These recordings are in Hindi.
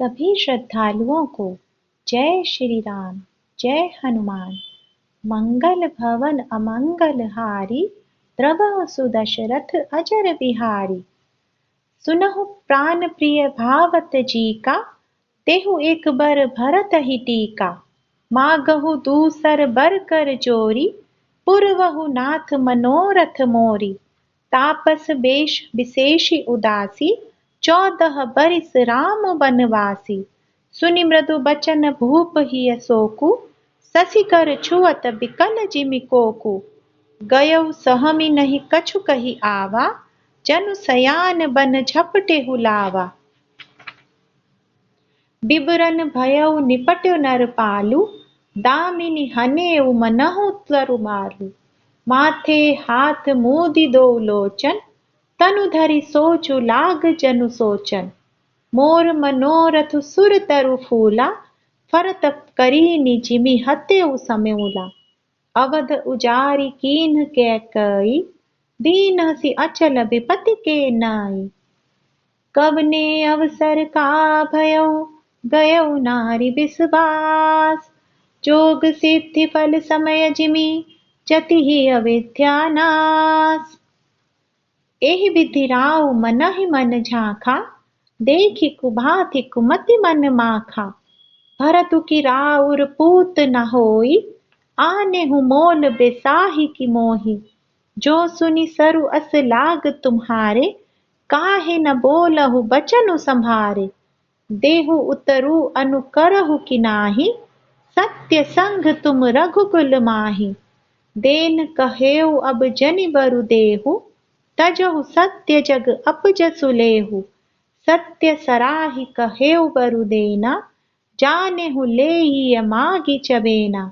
सभी श्रद्धालुओं को जय श्री राम, जय हनुमान। मंगल भवन अमंगल हारी, द्रवहु सुदशरथ अजर बिहारी। सुनहु प्राण प्रिय भावत जी का, तेहु एक बर भरत ही टीका। मागहु दूसर बर कर जोरी, पुरवहु नाथ मनोरथ मोरी। तापस बेश विशेषी उदासी, 14 बरिस राम बनवासी। सुनि मृदु बचन भूप हिय सोकु, ससी कर छुअत बिकल जिमि कोकु। गयउ सहमि नहीं कछु कहि आवा, जनु सयान बन झपटे हुलावा। बिबरन भयउ निपट्यो नरपालु, दामिनी हनेउ मनहु तरुमालु। माथे हाथ मूदि दो लोचन, तनु धरि सोचु लाग जनु सोचन। मोर मनोरथ सुर तरु फूला, फरत करीनि जिमि हतेउ समूला। अवध उजारि कीन्ह कैकई, दीनहसि अचल विपति के नाई। कवने अवसर का भयउ, गयउ नारि बिसवास। जोग सिद्धि फल समय जिमि, जतिहि अविद्या नास। एहि विधि राउ मनहि मन झाँखा, देखि कुभाति कुमति मन माखा। भरतु की राउर पूत न होई, आनेहु मोल बेसाही की मोही। जो सुनि सरु अस लाग तुम्हारे, काहे न बोलहु बचनु संभारे। देहु उतरु अनुकरहु कि नाही, सत्य संग तुम रघुकुल माही। देन कहेउ अब जनि बरु देहु, तजहु सत्य जग अपजसु लेहु। सत्य सराहि कहेउ बरु देना, जानेहु लेहिय मागी चबेना।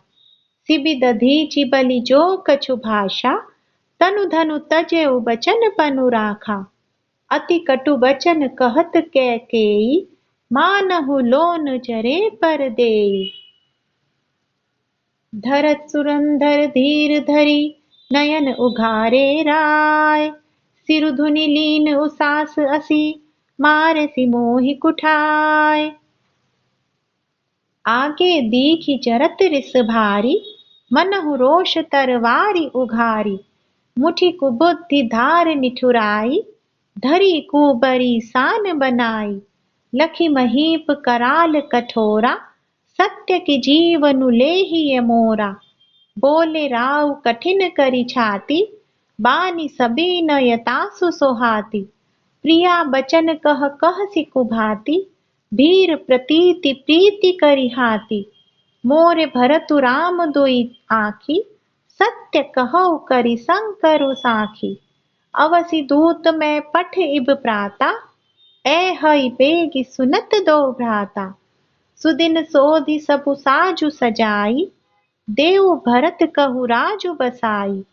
सिबि दधीचि बलि जो कछु भाषा, तनु धनु तजेउ बचन पनु राखा। अति कटु बचन कहत कैकेयी, मानहु लोन जरे पर देई। धरत सुरंधर धीर धरि, नयन उघारे राय। सिरु धुनि लीन उसास असी, मारसि मोहि कुठाय। आगे दीखि जरत रिस भारी, मनहु रोष तरवारी उघारी। मुठि कुबुद्धि धार निठुराई, धरी कुबरी सान बनाई। लखि महीप कराल कठोरा, सत्य की जीवनु लेहिय मोरा। बोले राउ कठिन करि छाती, बानी सबिनय तासु सोहाती। प्रिया बचन कह कहसि कुभाति, भीर प्रतीति प्रीति करि हाति। मोरे भरतु राम दोई आँखि, सत्य कहउ करि संकरु साखी। अवसि दूत मैं पठ इब प्राता, ऐ हई बेगी सुनत दो भ्राता। सुदिन सोधि सबु साजु सजाई, देउ भरत कहु राजु बसाई।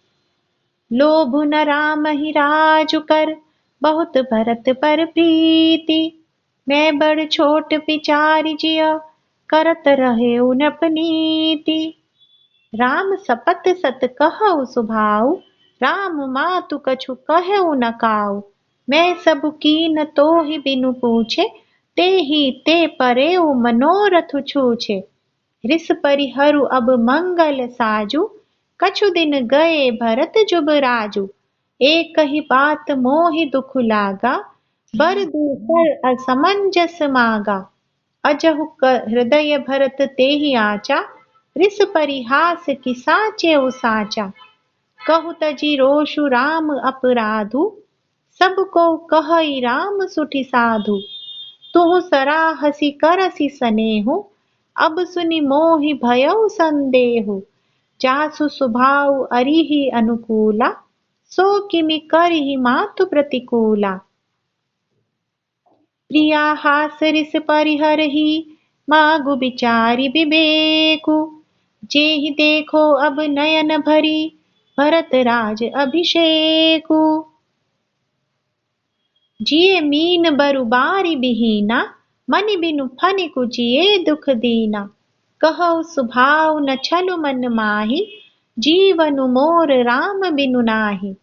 लोभु न राम ही राजु कर, बहुत भरत पर प्रीति। मैं बड़ छोट विचारि जिय, करत रहेउ नृपनीति। राम सपत सत कहउ सुभाउ, राम मातु कछु कहेउ न काऊ। मैं सबु कीन तोहि बिनु पूछे, तेहि ते परेउ मनोरथ छूछे। रिस परिहरु अब मंगल साजु, कछु दिन गए भरत जुब राजु। एक ही बात मोहि दुख लागा, बर दूसर असमंजस मागा। अजहु हृदय भरत तेहि आचा, रिस परिहास की साचेउ साचा। कहु तजि रोषु राम अपराधु, सब को कहई राम सुठि साधु। तुहु सराहसि करसि सनेहु, अब सुनि मोहि भयउ संदेहु। जासु स्वभाव अरिहि अनुकूला, सो किमि करिहि मातु प्रतिकूला। प्रिया हास रिस परिहरहि, मागु बिचारि विवेकु। जेहि देखो अब नयन भरी, भरत राज अभिषेकु। जिये मीन बरु बारी बिहीना, मनि बिनु फनिकु जिये दुख दीना। कहउ सुभाव न छलु मन माहि, जीवनु मोर राम बिनु नाही।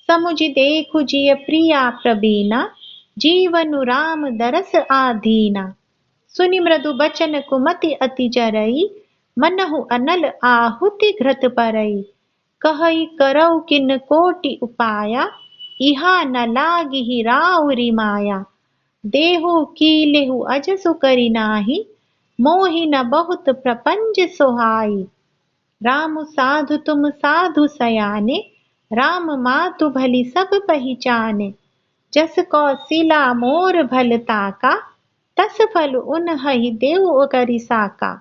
समुझि देखु जिय प्रिया प्रवीणा, जीवनु राम दरस आधीना। सुनि मृदु बचन कुमति अति जरई, मनहु अनल आहुति घृत परई। कहई करऊ किन कोटि उपाया, इहा न लागिहि राउरी माया। देहु कीलेहु अजसु करि नाही, मोहि न बहुत प्रपंच सोहाई। राम साधु तुम साधु सयाने, राम मातु भली सब पहिचाने। जस कौशिला मोर भल ताका, तस फल उन्हहि देव करि साका।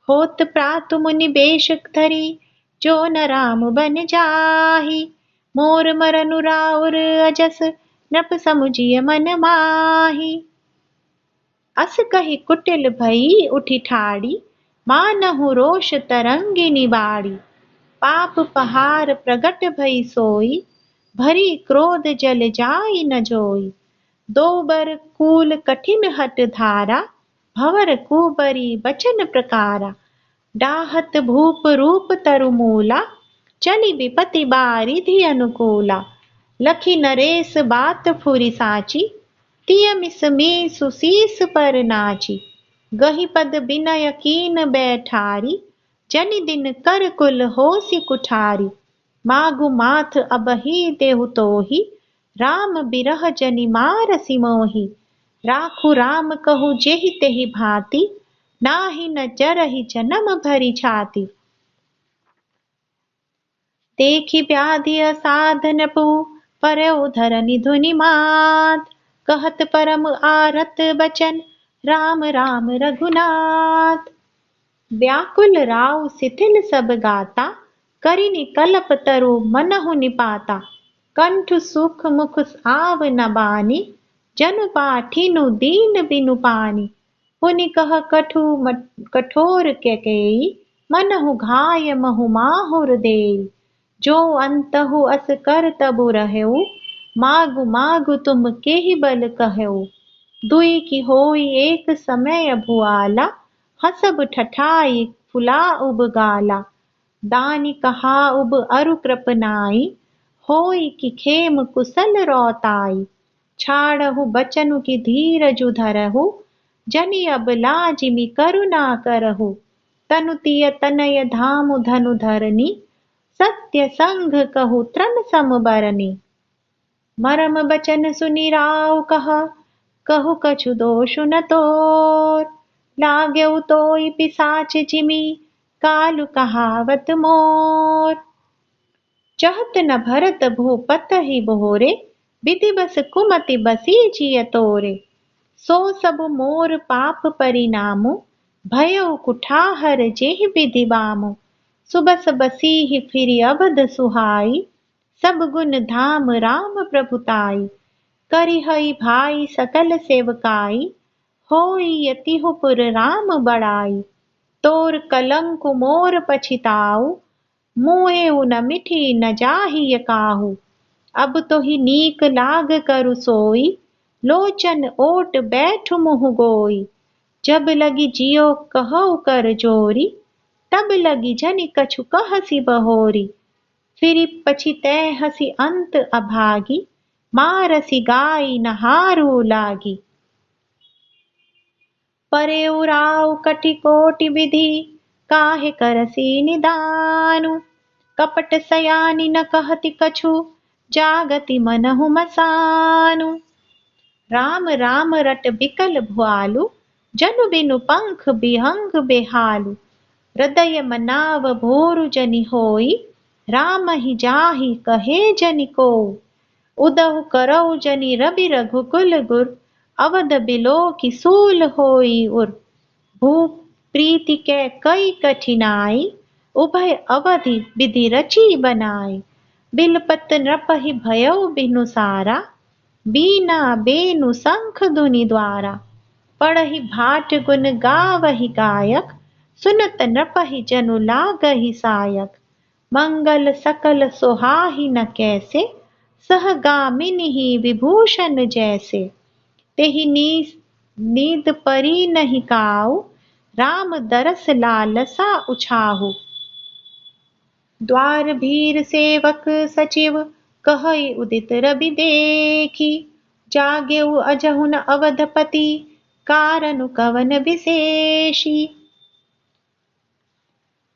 होत प्रातु मुनि बेश धरी, जो न राम बन जाहि। मोर मरनु राउर अजस, नृप समुझिय मन माहि। अस कहि कुटिल भई उठि ठाड़ी, मानहु रोष तरंगिनी बाड़ी। पाप पहार प्रगट भई सोई, भरी क्रोध जल जाई न जोई। दो बर कूल कठिन हट धारा, भंवर कुबरी बचन प्रकारा। डाहत भूप रूप तरु मूला, चली विपति बारिधि अनुकूला। लखी नरेश बात फुरि साची, तिय मिस मीसु शीस पर नाची। गहि पद बिनय कीन बैठारी, जनि दिन कर कुल होसी कुठारी। मागु माथ अबहि देहु तोहि, राम बिरह जनि मारसि मोहि। राखु राम कहु जेहि तेहि भांति, नाही न जरहि जनम भरि छाति। देखि व्याधि असाध नृपु, परउ धरनि धुनि मात। कहत परम आरत बचन, राम राम रघुनाथ। व्याकुल राव शिथिल सब गाता, करिनि कलप तरु मनहु निपाता। कंठ सुख मुख आव न बानी, जनु पाठिनु दीन बिनु पानी। पुनि कह कठोर कैकेयी, मनहु घाय महु माहुर देई। जो अंतहु अस कर तबु रहेउ, मागु मागु तुम केहि बल कहेउ। दुई की होई एक समय भुआला, हसब ठठाई फुला उब गाला। दानि कहा उब अरु कृपनाई, होई की खेम कुशल रौताई। छाड़हु बचनु की धीरजु धरहु, जनि अब लाजिमि करुणा करहु। तनु तिय तनय धामु धनु धरनी, सत्य संग कहु त्रन सम बरनी। मरम बचन सुनि राव कहु कछु दोषु न तोर। लाग्यउ तोई पिसाच जिमि, कालु कहावत मोर। चहत न भरत भूपतहि बोरे, विधि बस कुमति बसीजिय तोरे। सो सब मोर पाप परिणामु, भयउ कुठाहर जेहि विधि बामु। सुबस बसीहि फिरि अवध सुहाई, सब गुण धाम राम प्रभुताई। करिहई भाई सकल सेवकाई, होई यतिहु पुर राम बड़ाई। तोर कलंक मोर पछिताऊ, मुएउ न मिठी न जाहि काहू। अब तोहि नीक लाग करु सोई, लोचन ओट बैठु मुँह गोई। जब लगी जियो कहऊ कर जोरी, तब लगी जनि कछु कहसी बहोरी। फिरि पछितै हसी अंत अभागी, मारसी गाई नहारू लागी। परेउ राव कटि कोटि विधि, काहे करसी निदानु। कपट सयानी न कहति कछु, जागति मनहु मसानु। राम राम रट बिकल भुआलु, जनु बिनु पंख बिहंग बेहालु। हृदय मनाव भोरु जनि होई, राम ही जाहि कहे जनि कोउ। उदहु करऊ जनि रवि रघुकुल गुर, अवध बिलो की सूल होई उर। भूप प्रीति कै कई कठिनाई, उभय अवधि विधि रची बनाई। बिलपत नृपहि भयउ बिनु सारा, बीना बेनु शंख धुनि द्वारा। पढ़हि भाट गुण गावहि गायक, सुनत नृपहि जनु लागहि सायक। मंगल सकल सोहाहि न कैसे, सहगामिनीहि विभूषण जैसे। तेहि नीद परी नहीं काऊ, राम दरस लालसा उछाहु। द्वार भीर सेवक सचिव, कहई उदित रवि देखी। जागेउ अजहु न अवधपति, कारनु कवन विशेषी।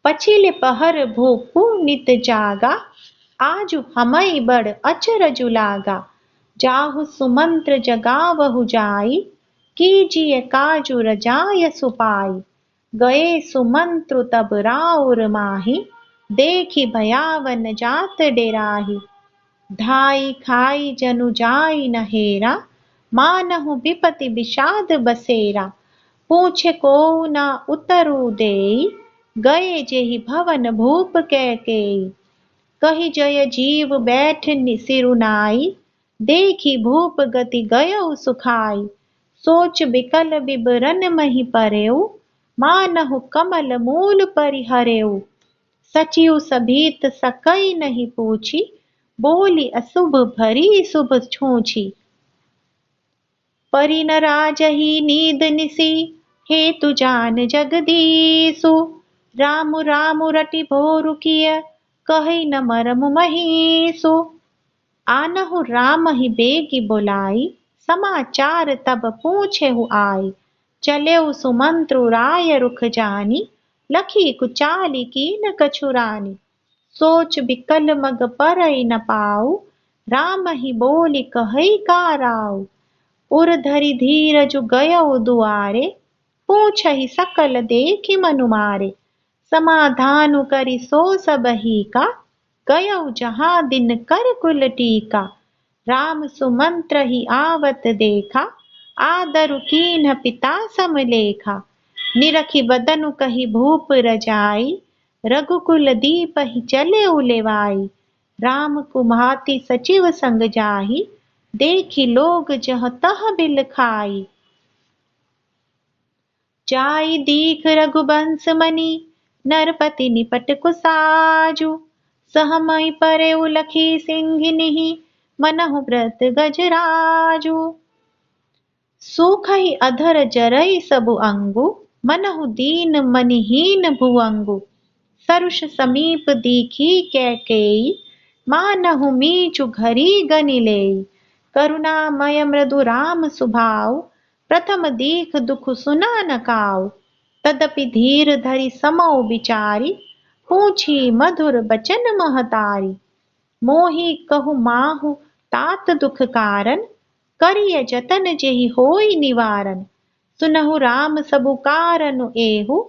पछिले पहर भोपू नित जागा, आजु हमई बड़ अचरजु लागा। जाहु सुमंत्र जगावहु जाई, कीजिए काजु रजाय सुपाई। गए सुमंत्रु तब राउर माही, देखी भयावन जात डेराही। धाई खाई जनु जाई न हेरा, मानहु विपति विषाद बसेरा। पूछे को न उतरु देई, गए जेहि भवन भूप कैकेयी। कही जय जीव बैठ सिरुनाई, देखी भूप गति गयो सुखाई। सोच बिकल बिबरन मही परेऊ, मानहु कमल मूल परिहरेऊ। सचिव सभीत सकई नहीं पूछी, बोली अशुभ भरी शुभ छूछी। परि न राजहि नींद निसी, हेतु जान जगदीसु। रामु रामु रटि भोरु किय, कहि न मरमु महीसु। आनहु राम ही बेगी बोलाई, समाचार तब पूछेहु आई। चलेउ सुमंत्रु राय रुख जानी, लखी कुचाली कीन कछु रानी। सोच बिकल मग परई न पाऊ, राम ही बोली कहई काराऊ। उर धरि धीरजु गयो दुआरे, पूछहि सकल देखि मनु मारे। समाधानु करि सो सबही का, गयो जहाँ दिन कर कुल टीका। राम सुमंत्र ही आवत देखा, आदरु कीन्ह पिता समलेखा। निरखि बदनु कही भूप रजाई, रघुकुल दीप ही चले उलेवाई। राम कुमाति सचिव संग जाही, देखी लोग जह तह बिल खाई। जाई दीख रघुबंस मनी, नरपति निपट कुसाजु। सहमई परे उलखी सिंहिनिहि, मनहु व्रत गजराजु। सूखहि अधर जरई सबु अंगु, मनहु दीन मनिहीन भुअंगु। सरुष समीप दीखी कैकेयी, मानहु मीचु घरी गनि लेई। करुणामय मृदु राम सुभाऊ, प्रथम दीख दुख सुना न काऊ। तदपि धीर धरि समौ विचारी, पूछी मधुर बचन महतारी। मोहि कहु माहु तात दुख कारण, करिय जतन जेहि होई निवारण। सुनहु राम सबु कारनु एहु,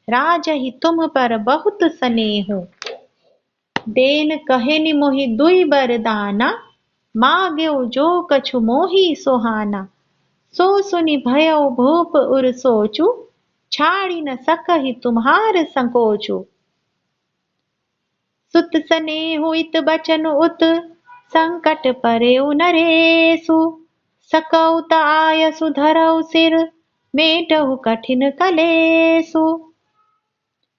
राजहि तुम पर बहुत सनेहु। देन कहेनि मोहि दुई बरदाना, माग्यो जो कछु मोहि सोहाना। सो सुनि भयो भूप उर सोचु, छाड़ी न सकहि तुम्हार संकोचु। सुत सनेहु इत बचन उत, संकट परेउ नरेसु। सकौ त आयसु धरौ सिर, मेटहु कठिन कलेसु।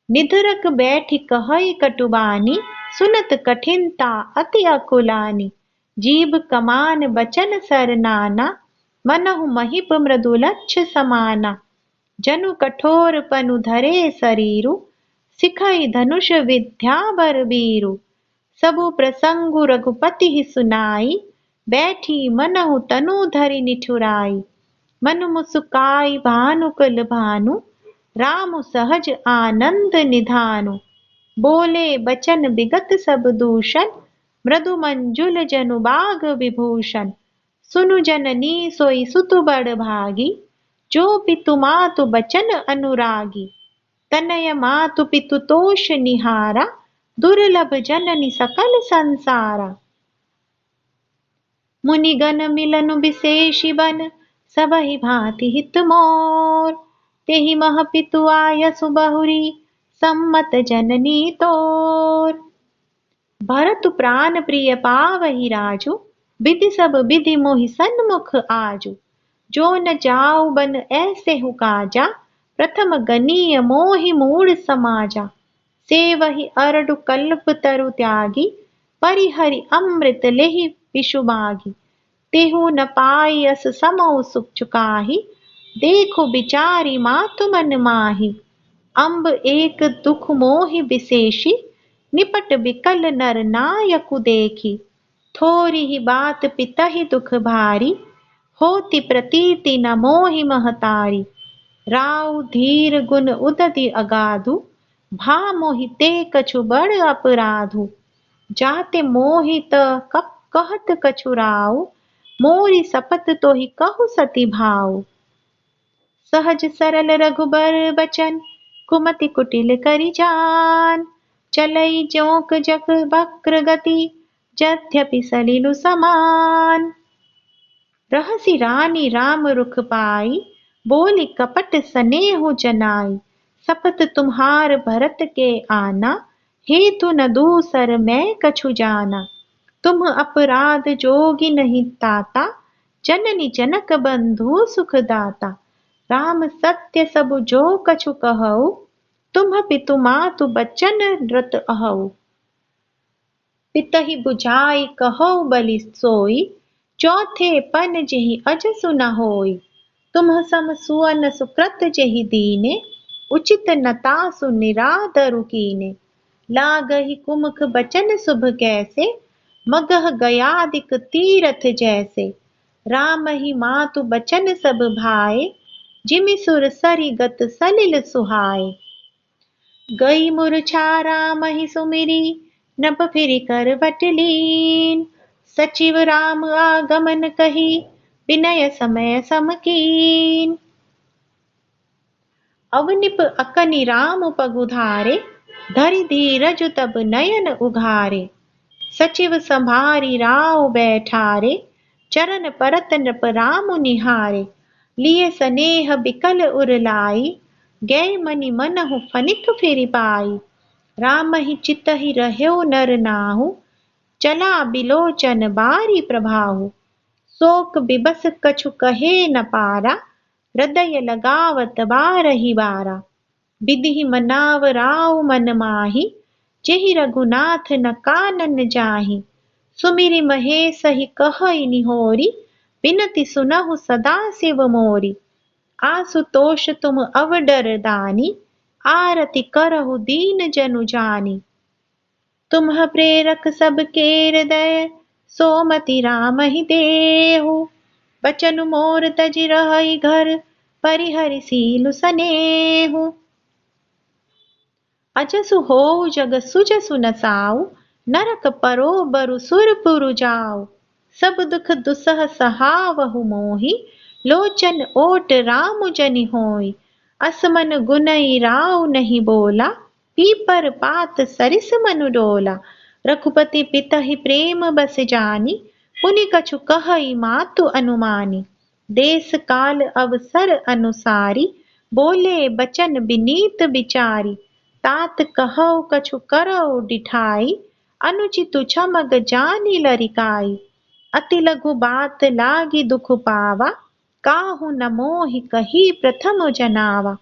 निधरक बैठि कहई कटुबानी, सुनत कठिनता अति अकुलानी। जीभ कमान बचन सर नाना, मनहु महिप मृदुलच्छ समाना। जनु कठोर पनु धरे शरीरु, सिखई धनुष विद्या बर बीरु। सबु प्रसंगु रघुपति ही सुनाई, बैठी मनहु तनु धरि निठुराई। मनु मुसुकाई भानुकुल भानु, रामु सहज आनंद निधानु। बोले बचन विगत सब दूषण, मृदु मंजुल जनु बाग विभूषण। सुनु जननी सोई सुतु बड़ भागी, जो पितु मातु बचन अनुरागी। तनय मातु पितु तोष निहारा, दुर्लभ जननी सकल संसारा। मुनिगण मिलन विशेषी बन, सबहि भांति हित मोर। तेहि मह पितु आयसु बहुरी, सम्मत जननी तोर। भरतु प्राण प्रिय पावहि राजु, विधि सब विधि मोहि सन्मुख आजु। जो न जाऊ बन ऐसे हु काजा, प्रथम गनीय मोहि मूढ़ समाजा। सेवहि अरडु कल्प तरु त्यागी, परिहरि अमृत लेहि विषु मागी। तेहु न पाई अस समौ सुख चुकाहि, देखो बिचारी मातु मन माही। अम्ब एक दुख मोहि विशेषी, निपट बिकल नर नायकु देखी। थोरी ही बात पितहि दुख भारी, होती प्रतीति न मोहि महतारी। राउ धीर गुण उदति अगाधु, भा मोहिते कछु बड़ अपराधु। जाते मोहित कप कहत कछु राउ, मोरी सपत तोहि कहु सती भाऊ। सहज सरल रघुबर बचन, कुमति कुटिल करि जान। चलई जोक जग वक्र गति, यद्यपि सलिलु समान। रहसि रानी राम रुख पाई, बोली कपट स्नेहु जनाई। सपत तुम्हार भरत के आना, हेतु न दूसर मैं कछु जाना। तुम अपराध जोगी नहीं ताता, जननी जनक बंधु सुख दाता। राम सत्य सब जो कछु कहऊ, तुम पितु मातु बचन रत अहऊ। पितहि बुझाई कहऊ बलि सोई, चौथे पन जेहि अजसु न होई। तुम सम सुअन सुकृत जेहि दीने, उचित न तासु निरादरु कीने। लागहि कुमुख बचन शुभ कैसे, मगह गयादिक तीरथ जैसे। राम ही मातु बचन सब भाए, जिमि सुर सरि गत सलिल सुहाए। गई मूर्छा राम ही सुमिरी, नभ फिरि करवट लीन। सचिव राम आगमन कही, विनय समय समकीन। अवनिप अकनि राम पगुधारे, धरि धीरजु तब नयन उघारे। सचिव संभारी राव बैठारे, चरण परत नृप राम निहारे। लिए स्नेह बिकल उरलाई, गए मनि मनहु फनिक फिरि पाई। राम ही चित ही रह्यो नर नाहु, चला बिलोचन बारी प्रभाहु। शोक बिबस कछु कहे न पारा, हृदय लगावत बारहि बारा। विधि मनाव राव मन माही, जेहि रघुनाथ न कानन जाहि। सुमिरि महेश ही कहई निहोरी, बिनति सुनहु सदा शिव मोरी। आशुतोष तुम अवडर दानी, आरति करहु दीन जनु जानी। तुम्ह प्रेरक सबके हृदय, सोमति राम ही देहु। बचनु मोर तजि रहई घर, परिहरि सीलु सनेहु। अजसु होऊ जग सुजसु न साऊ, नरक परोबरु सुरपुरु जाऊ। सब दुख दुसह सहावहु मोहि, लोचन ओट राम जनि होई। असमन गुनई राव नहीं बोला, पीपर पात सरिस मनु डोला। रघुपति पितहि प्रेम बस जानी, पुनि कछु कहई मातु अनुमानी। देश काल अवसर अनुसारी, बोले बचन विनीत बिचारी। तात कहऊ कछु करऊ डिठाई, अनुचितु छमग जानी लरिकाई। अति लघु बात लागी दुख पावा, काहू न मोहि कही प्रथम जनावा।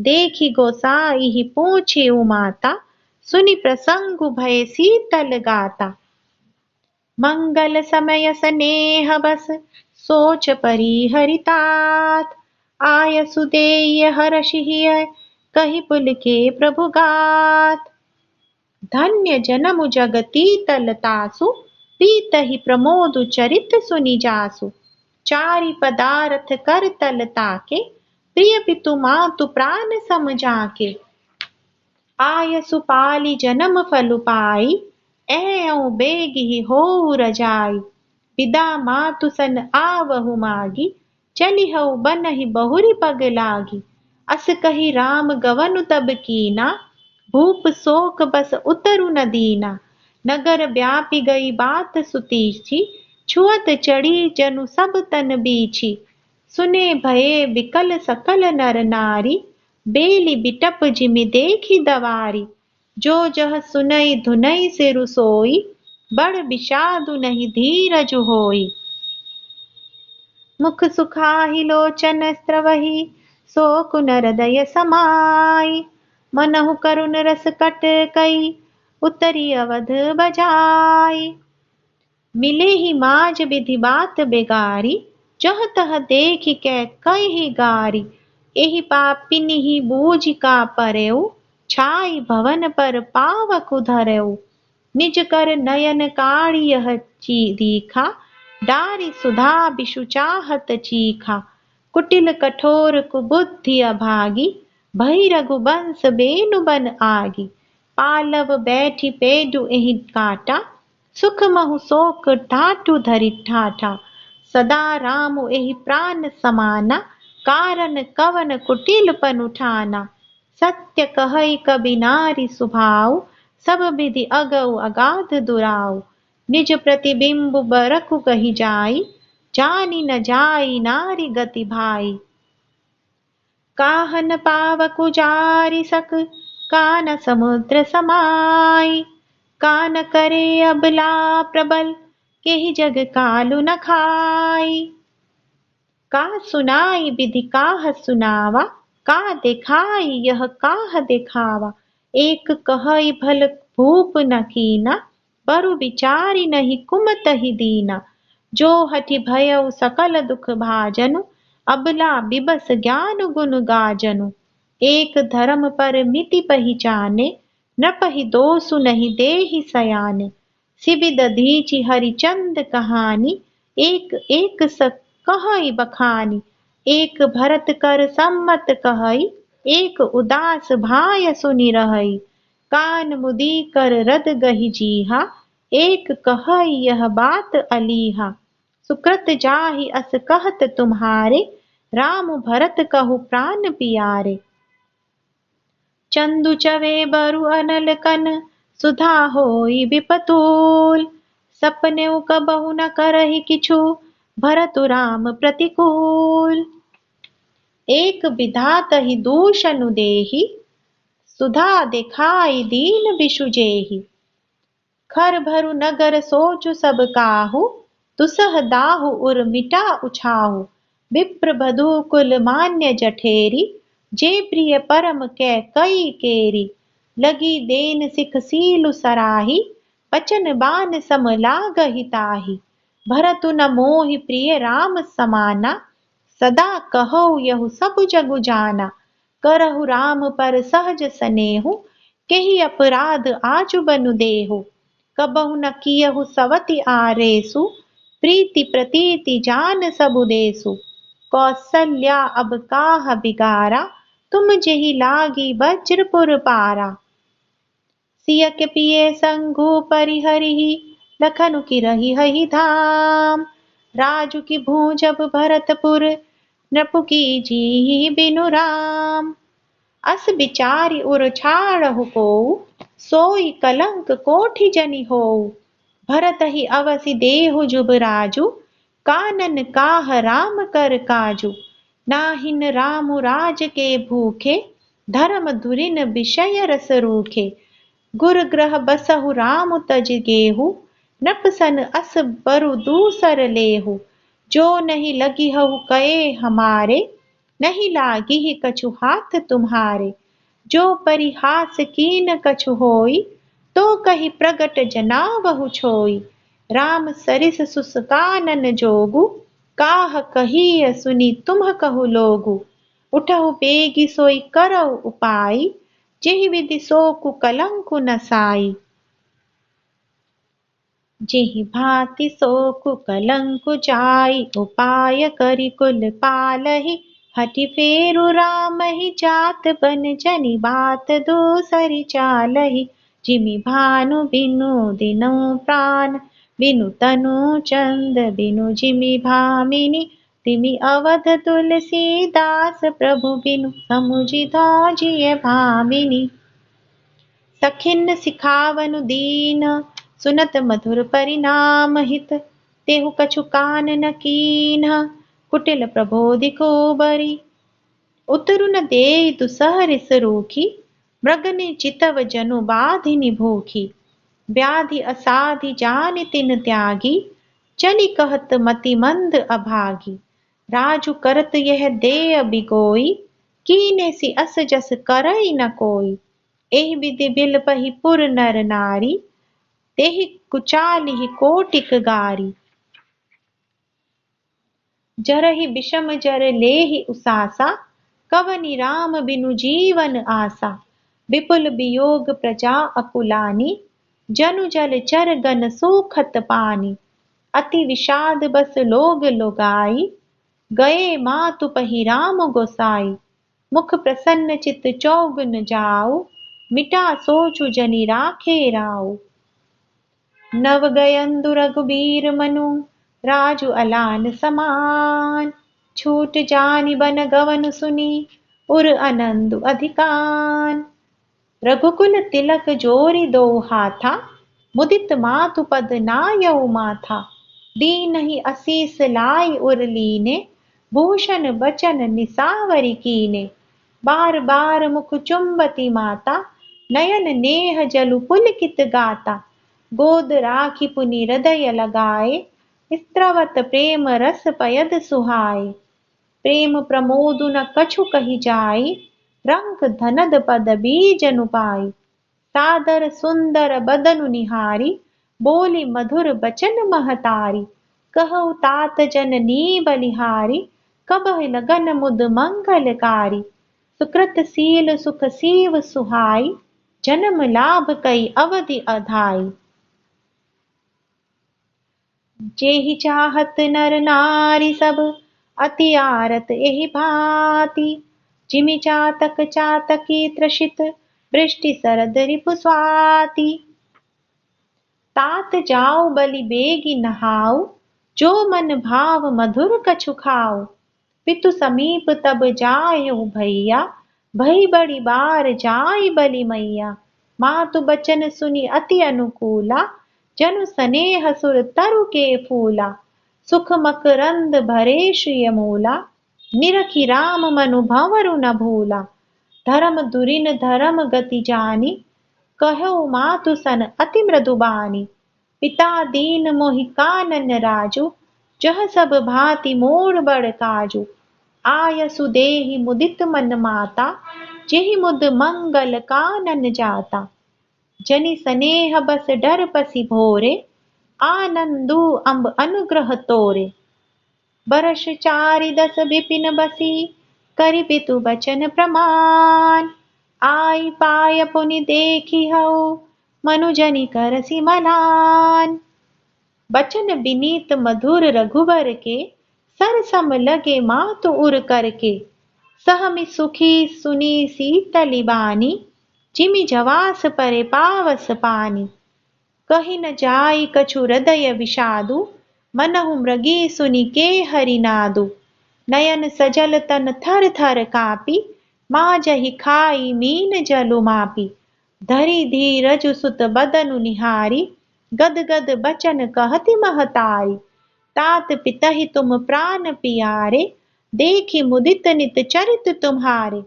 देखी गोसाई ही पूछे उमाता, सुनि प्रसंगु भय शीतल गाता। मंगल समय स्नेह बस, सोच परिहरितात। आय सुदेय हर्षिय, कहि पुलके प्रभु गात। धन्य जन्म जगती तलतासु, प्रीतहि प्रमोदु चरित सुनि जासु। चारि पदारथ कर तल ताके, प्रिय पितु मातु प्राण सम जाके। आय सुपाली जन्म फल पाई, ऐऊ बेगिहि होऊ रजाई। विदा मातु सन आवहु मागी, चलिहउ बनहि बहुरि पग लागी। अस कहि राम गवनु तब कीना, भूप शोक बस उतरु न दीना। नगर व्यापी गई बात सुतीची, छुअत चढ़ी जनु सब तन बीछी। सुने भये बिकल सकल नर नारी, बेली बिटप जिमि देखी दवारी। जो जह सुनई धुनई सिरु सोई, बड़ विषादु नहीं धीरज होई। मुख सुखाहि लोचन स्त्रवहि, शोक हृदय समाई। मनहु करुण रस कट कई, उतरी अवध बजाई। मिले ही माज विधि बात बेगारी, जह तह देखि कै कहि गारी। एहि पापिनिहि बूझि का परेउ, छाई भवन पर पावक धरेउ। निज कर नयन काढ़ियह दीखा, डारी सुधा बिषु चाहत चीखा, कुटिल कठोर कुबुद्धि अभागी, भई रघुबंश बेनु बन आगी। पालव बैठी पेडु एहि काटा, सुख महु शोक ठाठु धरि ठाठा। सदा राम एहि प्राण समाना, कारण कवन कुटिल पन उठाना। सत्य कहई कबि नारी सुभाऊ, सब विधि अगऊ अगाध दुराऊ। निज प्रतिबिंब बरखु कहि जाई, जानी न जाई नारी गति भाई। काहन पावकु जारि सक, कान समुद्र समाई। कान करे अबला प्रबल, केहि जग कालु न खाई। का सुनाई विधि काह सुनावा, का देखाई यह काह देखावा। एक कहई भल भूप न कीना, बरु विचारी नहीं कुमतहि दीना। जो हठि भयउ सकल दुख भाजनु, अबला बिबस ज्ञान गुण गाजनु। एक धर्म पर मिति पहिचाने, नृपहि दोषु नहीं देहि सयाने। सिबिद दधीचि हरिचंद कहानी, एक एक स कहई बखानी। एक भरत कर सम्मत कहई, एक उदास भाय सुनि रहई। कान मुदी कर रद गहि जीहा, एक कहई यह बात अलीहा। सुकृत जाहि अस कहत तुम्हारे, राम भरत कहु प्राण पियारे। चंदु चवे बरु अनल कन, सुधा होई विपतूल। सपनेउ कबहु न करहि किछु, भरतु राम प्रतिकूल। एक विधातहि दूषनु देहि, सुधा देखाई दीन बिषु जेहि। खर भरु नगर सोचु सब काहू, दुसह दाहु उर मिटा उछाहु। विप्र बधू कुल मान्य जठेरी, जे प्रिय परम कै कई केरी। लगी देन सिख सीलु सराही, बचन बान सम लागहि ताही। भरतु न मोहि प्रिय राम समाना, सदा कहऊ यहु सब जगु जाना। करहु राम पर सहज सनेहु, केहि अपराध आजु बनु देहु। कबहु न कियहु सवति आरेसु, प्रीति प्रतीति जान सबु देसु। कौसल्या अब काह बिगारा, तुम जेहि लागी वज्रपुर पारा। सिय के पिए संगु परिहरिहि, लखनु की रही हहि धाम। राजु की भूजब भरतपुर, नृपु की जीहि बिनु राम। अस बिचारी उर छाड़हु कोउ, सोई कलंक कोठि जनि होउ। भरत ही अवसि देहु जुब राजु, कानन काह राम कर काजु। नाहिन रामु राज के भूखे, धर्म धुरिन विषय रस रूखे। गुर ग्रह बसहु राम तज गेहु, नृप सन अस बरु दूसर लेहु। जो नहीं लगी हहु कए हमारे, नहीं लागी ही कछु हाथ तुम्हारे। जो परिहास कीन कछु होई, तो कही प्रगट जनावहु छोई। राम सरिस सुसकानन जोगु, काह कहिय सुनि तुम कहु लोगु। उठहु बेगी सोई करऊ उपाय, जेहि विधि सोकु कलंकु न साई। जेहि भांति सोकु कलंकु जाई, उपाय करि कुल पालहि। हठि फेरु रामहि जात बन जनि बात दूसरी चालहि। जिमि भानु बिनु दिनु प्राण, बिनु तनु चंद बिनु जिमि भामिनी। तिमि अवध तुलसीदास प्रभु बिनु, समुझि धौजिय भामिनी। सखिन सिखावनु दीन, सुनत मधुर परिणाम हित। तेहु कछु कान न कीन्ह, कुटिल प्रबोधि को बरी। उतरु न देई दुसह रिस रूखी, मृगनि चितव जनु बाधिनि भूखी। व्याधि असाधि जानि तिन त्यागी, चली कहत मति मंद अभागी। राजु करत यह देय बिगोई, कीने सि अस जस करई न कोई। एहि विधि बिलपहि पुर नर नारी, तेहि कुचालिहि कोटिक गारी। जरहि विषम जर लेहि उसासा, कवनि राम बिनु जीवन आसा। विपुल वियोग प्रजा अकुलानी, जनु जल चर गन सूखत पानी। अति विषाद बस लोग लोगाई, गए मातु पहि राम गोसाई। मुख प्रसन्न चित चौगुन जाऊ, मिटा सोचु जनि राखे राऊ। नव गयंदु रघुबीर मनु, राजु अलान समान। छूट जानि बन गवन सुनी, उर आनंदु अधिकान। रघुकुल तिलक जोरि दो हाथा, मुदित मातु पद नायउ माथा। दीनहि असीस लाई उर लीने, भूषण बचन निसावरी कीने। बार बार मुख चुंबती माता, नयन नेह जलु पुलकित गाता। गोद राखी पुनि हृदय लगाए, स्त्रवत प्रेम रस पयद सुहाए। प्रेम प्रमोदु न कछु कहि जाई, रंक धनद पद बीजनु पाई। सादर सुंदर बदनु निहारी, बोली मधुर बचन महतारी। कहु तात जननी बलिहारी, कबहि लगन मुद मंगलकारी। सुकृत सील सुख सीव सुहाई, जन्म लाभ कई अवधि अधाई। जेहि चाहत नर नारी सब, अति आरत एहि भांति। जिमि चातक चातकी त्रसित, वृष्टि सरद रिपु स्वाति। तात जाऊ बलि बेगी नहाऊ, जो मन भाव मधुर कछु खाऊ। पितु समीप तब जायउ भैया, भई बड़ी बार जाई बलि मैया। मातु बचन सुनि अति अनुकूला, जनु सनेह सुर तरु के फूला। सुख मकरंद भरे श्रिय मूला, निरखि राम मनु भंवरु न भूला। धर्म दुरिन धर्म गति जानी, कहु मातु सन अति मृदु बानी। पिता दीन मोहि कानन राजु, जह सब भांति मोर बड़ काजू। आयसु देहि मुदित मन माता, जेहि मुद मंगल कानन जाता। जनि सनेह बस डर पसी भोरे, आनंदु अम्ब अनुग्रह तोरे। बरस चारि दस बिपिन बसी, करि पितु बचन प्रमाण। आई पाय पुनि देखी हऊ, मनुजनि करसि मलान। बचन विनीत मधुर रघुवर के, सर सम लगे मातु उर करके। सहमि सुखी सुनी सीतलि बानी, जिमि जवास परे पावस पानी। कहि न जाई कछु हृदय विषादु, मनहु मृगी सुनि के हरिनादु। नयन सजल तन थर थर कापी, माजहि खाई मीन जलु मापी। धरि धीरजु सुत बदनु निहारी, गद गद बचन कहति महतारी। तात पितहि तुम प्राण पियारे, देखि मुदित नित चरित तुम्हारे।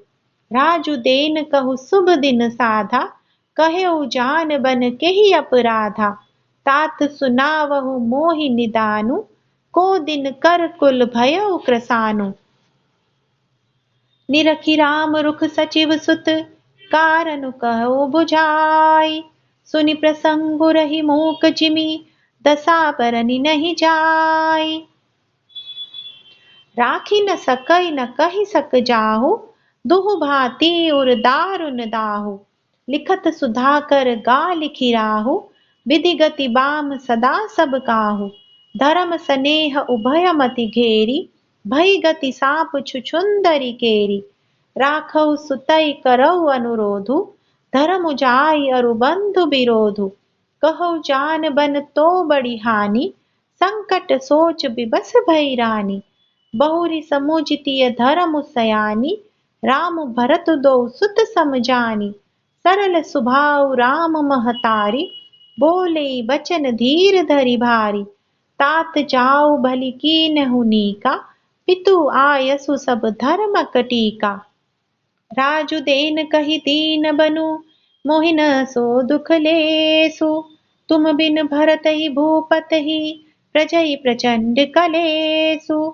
राजु देन कहु शुभ दिन साधा, कहेउ जान बन केहि अपराधा। तात सुनावहु मोहि निदानु, को दिन कर कुल भयउ क्रसानु। निरखि राम रुख सचिव सुत, कारनु कहु बुझाई। सुनि प्रसंगु रहि मूक जिमि, दशा बरनि नहीं जाई। राखी न सकई न कहि सक जाहु, दुहु भांति उर दारुन दाहु। लिखत सुधाकर गा लिखि राहु, विधि गति बाम सदा सब काहू। धर्म सनेह उभय मति घेरी, भई गति साप छुछुंदरी केरी। राखऊ सुतई करऊ अनुरोधु, धर्म जाई अरु बंधु विरोधु। कहु जान बन तो बड़ी हानि, संकट सोच विबस भई रानी। बहुरी समुझतिय धर्म सयानी, राम भरत दो सुत समझानी। सरल सुभाव राम महतारी, बोले बचन धीर धरि भारी। तात जाऊ भली कीन्हु नीका, पितु आयसु सब धर्म कटीका। राजु देन कहि दीन बनु, मोहि न सो दुख लेसु। तुम बिन भरतहि भूपतहि, प्रजहि प्रचंड कलेसु।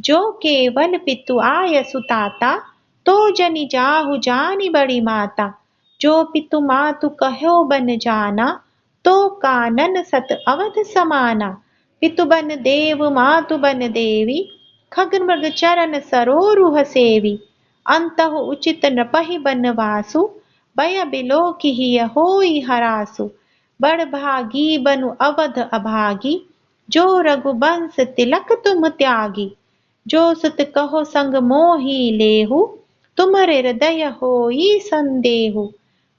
जो केवल पितु आयसु ताता, तो जनि जाहु जानि बड़ी माता। जो पितु मातु कहो बन जाना, तो कानन सत अवध समाना। पितु बन देव मातु बन देवी, खग मृग चरण सरोरुह सेवी। अंतहु उचित नृपहि बनवासु, बय बिलोकिहिय होई हरासु। बड़ भागी बनु अवध अभागी, जो रघुबंश तिलक तुम त्यागी, जो सुत कहो संग मोही लेहु, तुम्हारे हृदय होई संदेहु।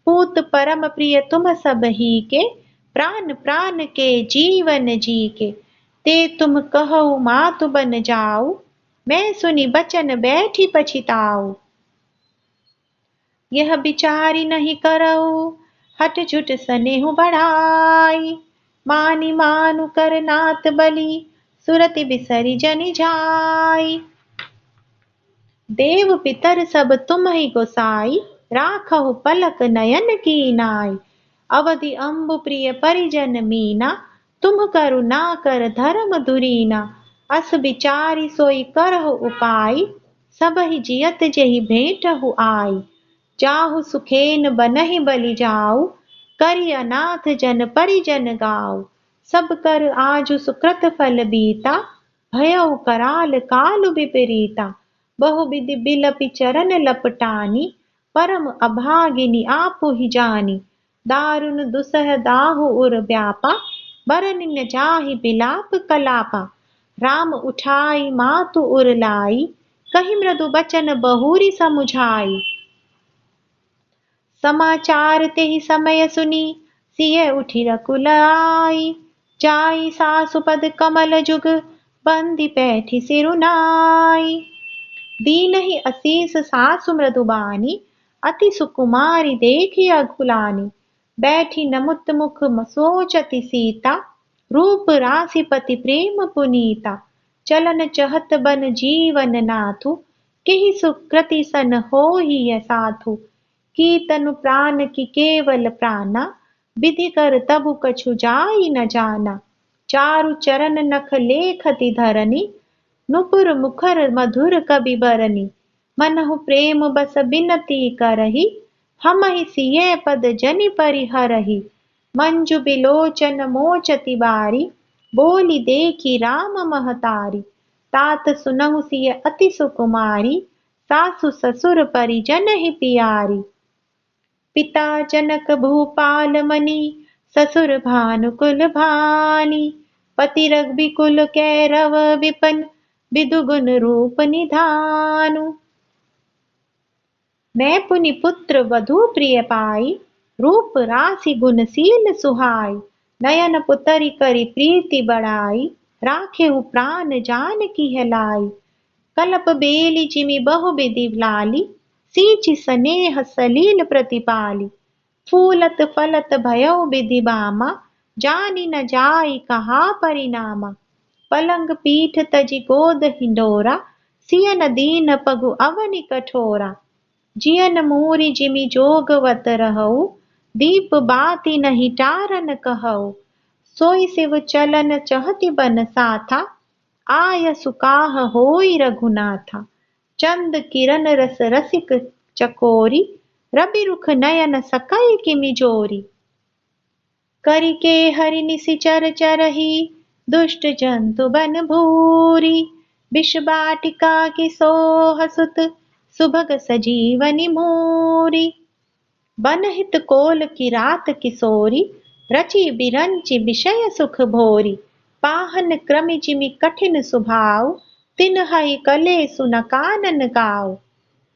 पूत परम प्रिय तुम सब ही के, प्राण प्राण के जीवन जी के। ते तुम कहो मातु बन जाऊ, मैं सुनी बचन बैठी पछिताऊ। यह विचारी नहीं करऊ, हठ झुट सनेहु बढ़ाई। मानी मानु कर नाथ बलि, सुरति बिसरि जनि जाई। देव पितर सब तुम ही गोसाई, राखहु पलक नयन की नाई। अवधि अम्बु प्रिय परिजन मीना, तुम करुणा कर धर्म धुरीना। अस विचारी सोई करहु उपाय, सबहि जियत जेहि भेंटहु आई। जाहु सुखेन बनहि बलि जाऊ, करि अनाथ जन परिजन गाऊ। सब कर आजु सुकृत फल बीता, भयउ कराल काल विपरीता। बहुविधि बिलपि चरण लपटानी, परम अभागिनी आपु ही जानी। दारुन दुसह दाहु उर व्यापा, बरन न जाहि बिलाप कलापा। राम उठाई मातु उर लाई, कहि मृदु बचन बहुरी समुझाई। समाचार तेहि समय सुनी, सिय उठि रकुल आई। जाई सासुपद कमल जुग, बंदी पैठी सिरुनाई। दीनहि असीस सासु मृदुबानी, अति सुकुमारी देखी अकुलानी। बैठी नमुत मुख सोचति सीता, रूप राशिपति प्रेम पुनीता। चलन चहत बन जीवन नाथु, केहि सुकृति सन होहि य साथु। की तनु प्राण की केवल प्राणा, विधि कर तबु कछु जाई न जाना। चारु चरण नख लेखति धरनी, नुपुर मुखर मधुर कबि बरनी। मनहु प्रेम बस बिनती करही, हमहि सिय पद जनि परिहरही। मंजु बिलोचन मोचति बारी, बोली देखी राम महतारी। तात सुनहु सिय अति सुकुमारी, सासु ससुर परिजन ही पियारी। पिता जनक भूपाल मनि, ससुर भानुकुल भानी। पति रघुकुल कैरव विपन, विदु गुण रूप निधानु। मैं पुनि पुत्र वधू प्रिय पाई, रूप राशि गुणशील सुहाई। नयन पुतरि करि प्रीति बढ़ाई, राखेहु प्राण जानकी लाई। कलप बेली जिमि बहु विधि लाली, सींचि स्नेह सलील प्रतिपाली। फूलत फलत भयउ विधि बामा, जानी न जाई कहा परिनामा। पलंग पीठ तजि गोद हिंडोरा, सियन दीन पगु अवनि कठोरा। जियन मूरि जिमि जोगवत रहऊ, दीप बाती नहीं टारन कहऊ। सोई शिव चलन चहति बन साथा, आय सुकाह होई रघुनाथा। चंद किरण रस रसिक चकोरी, रवि रुख नयन सकई किमि जोरी। करिके हरि निशिचर चरही, दुष्ट जंतु बन भूरी। विष बाटिका की सोह सुत, सुभग सजीवनि मूरी। बनहित कोल की रात किशोरी, रचि बिरंचि विषय सुख भोरी। पाहन क्रमि जिमि कठिन सुभाव, तिन्हहि कले सुन कानन गाव।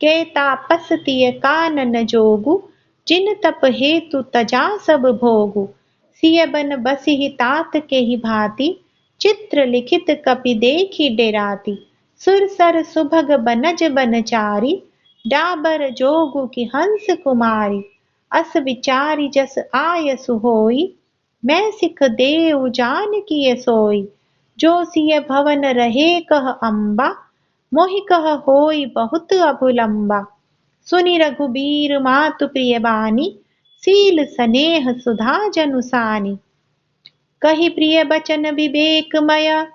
के तापस तिय कानन जोगु, जिन तप हेतु तजा सब भोगु। सिय बन बसिहि तात के ही भांति, चित्र लिखित कपि देखी डेराती। सुरसर सुभग बनज बनचारी, डाबर जोगु की हंस कुमारी। अस विचारी जस आय सुहोई, मैं सिख देव जानकी सोई। जो सिय भवन रहे कह अम्बा, मोहि कह होई बहुत अभुलंबा। सुनि रघुबीर मातु प्रिय बानी, सील स्नेह सुधा जनुसानी। कही प्रिय बचन विवेकमय,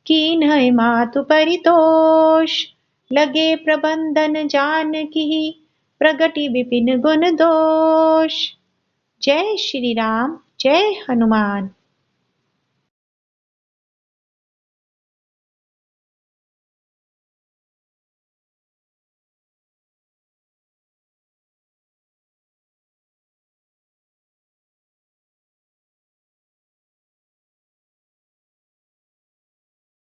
कीन्ह मातु परितोष। लगे प्रबंधन जानकी, प्रगति विपिन गुण दोष। जय श्री राम, जय हनुमान।